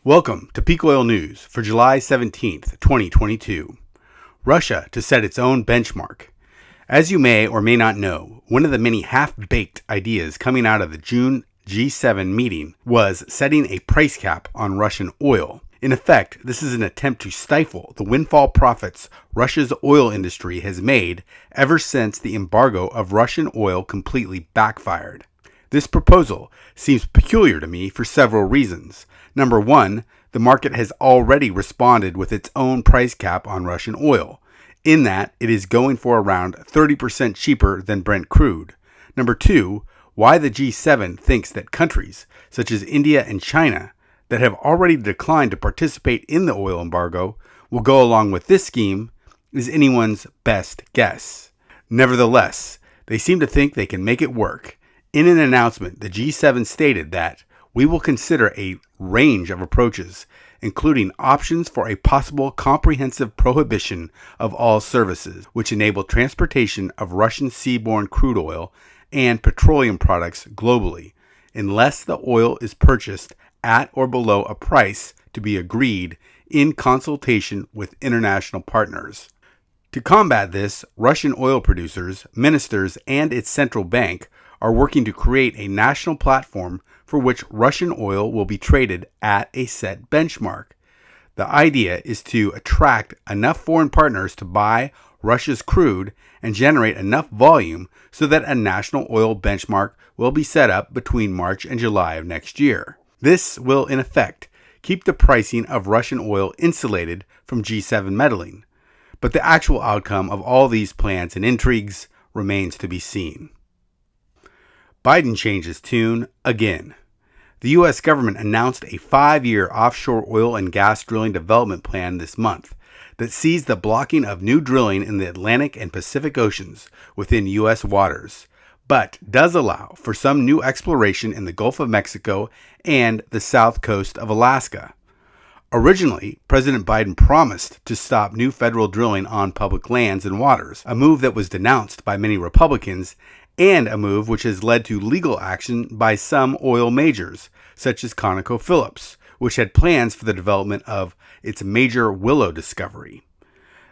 Welcome to Peak Oil News for July 17th, 2022. Russia to set its own benchmark. As you may or may not know, one of the many half-baked ideas coming out of the June G7 meeting was setting a price cap on Russian oil. In effect, this is an attempt to stifle the windfall profits Russia's oil industry has made ever since the embargo of Russian oil completely backfired. This proposal seems peculiar to me for several reasons. Number one, the market has already responded with its own price cap on Russian oil, in that it is going for around 30% cheaper than Brent crude. Number two, why the G7 thinks that countries such as India and China that have already declined to participate in the oil embargo will go along with this scheme is anyone's best guess. Nevertheless, they seem to think they can make it work. In an announcement, the G7 stated that we will consider a range of approaches, including options for a possible comprehensive prohibition of all services, which enable transportation of Russian seaborne crude oil and petroleum products globally, unless the oil is purchased at or below a price to be agreed in consultation with international partners. To combat this, Russian oil producers, ministers, and its central bank are working to create a national platform for which Russian oil will be traded at a set benchmark. The idea is to attract enough foreign partners to buy Russia's crude and generate enough volume so that a national oil benchmark will be set up between March and July of next year. This will, in effect, keep the pricing of Russian oil insulated from G7 meddling. But the actual outcome of all these plans and intrigues remains to be seen. Biden changes tune again. The U.S. government announced a 5-year offshore oil and gas drilling development plan this month that sees the blocking of new drilling in the Atlantic and Pacific Oceans within U.S. waters, but does allow for some new exploration in the Gulf of Mexico and the south coast of Alaska. Originally, President Biden promised to stop new federal drilling on public lands and waters, a move that was denounced by many Republicans and a move which has led to legal action by some oil majors, such as ConocoPhillips, which had plans for the development of its major Willow discovery.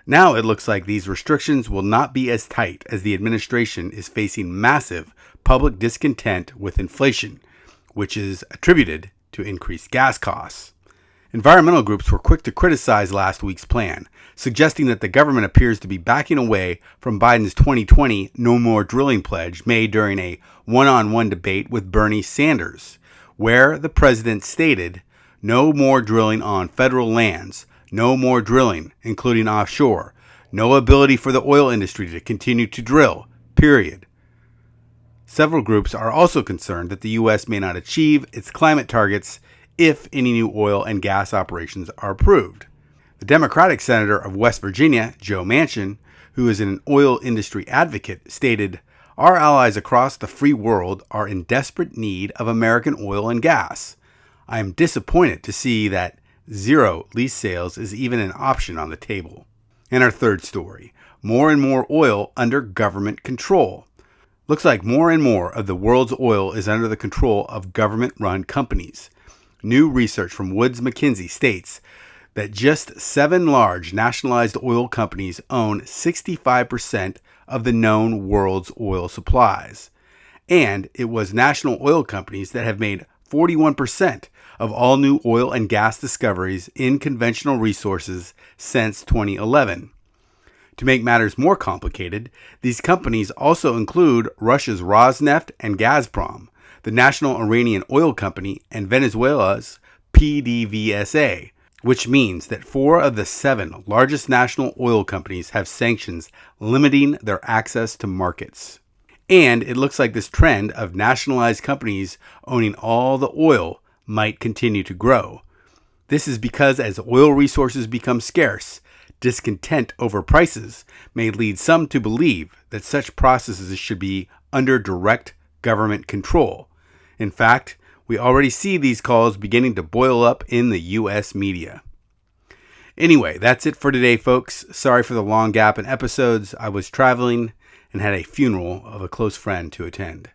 Now it looks like these restrictions will not be as tight as the administration is facing massive public discontent with inflation, which is attributed to increased gas costs. Environmental groups were quick to criticize last week's plan, suggesting that the government appears to be backing away from Biden's 2020 No More Drilling pledge made during a one-on-one debate with Bernie Sanders, where the president stated, "No more drilling on federal lands, no more drilling, including offshore, no ability for the oil industry to continue to drill, period." Several groups are also concerned that the U.S. may not achieve its climate targets if any new oil and gas operations are approved. The Democratic Senator of West Virginia, Joe Manchin, who is an oil industry advocate, stated, "Our allies across the free world are in desperate need of American oil and gas. I am disappointed to see that zero lease sales is even an option on the table." And our third story, more and more oil under government control. Looks like more and more of the world's oil is under the control of government-run companies. New research from Woods Mackenzie states that just 7 large nationalized oil companies own 65% of the known world's oil supplies. And it was national oil companies that have made 41% of all new oil and gas discoveries in conventional resources since 2011. To make matters more complicated, these companies also include Russia's Rosneft and Gazprom, the National Iranian Oil Company, and Venezuela's PDVSA, which means that 4 of the 7 largest national oil companies have sanctions limiting their access to markets. And it looks like this trend of nationalized companies owning all the oil might continue to grow. This is because as oil resources become scarce, discontent over prices may lead some to believe that such processes should be under direct government control. In fact, we already see these calls beginning to boil up in the U.S. media. Anyway, that's it for today, folks. Sorry for the long gap in episodes. I was traveling and had a funeral of a close friend to attend.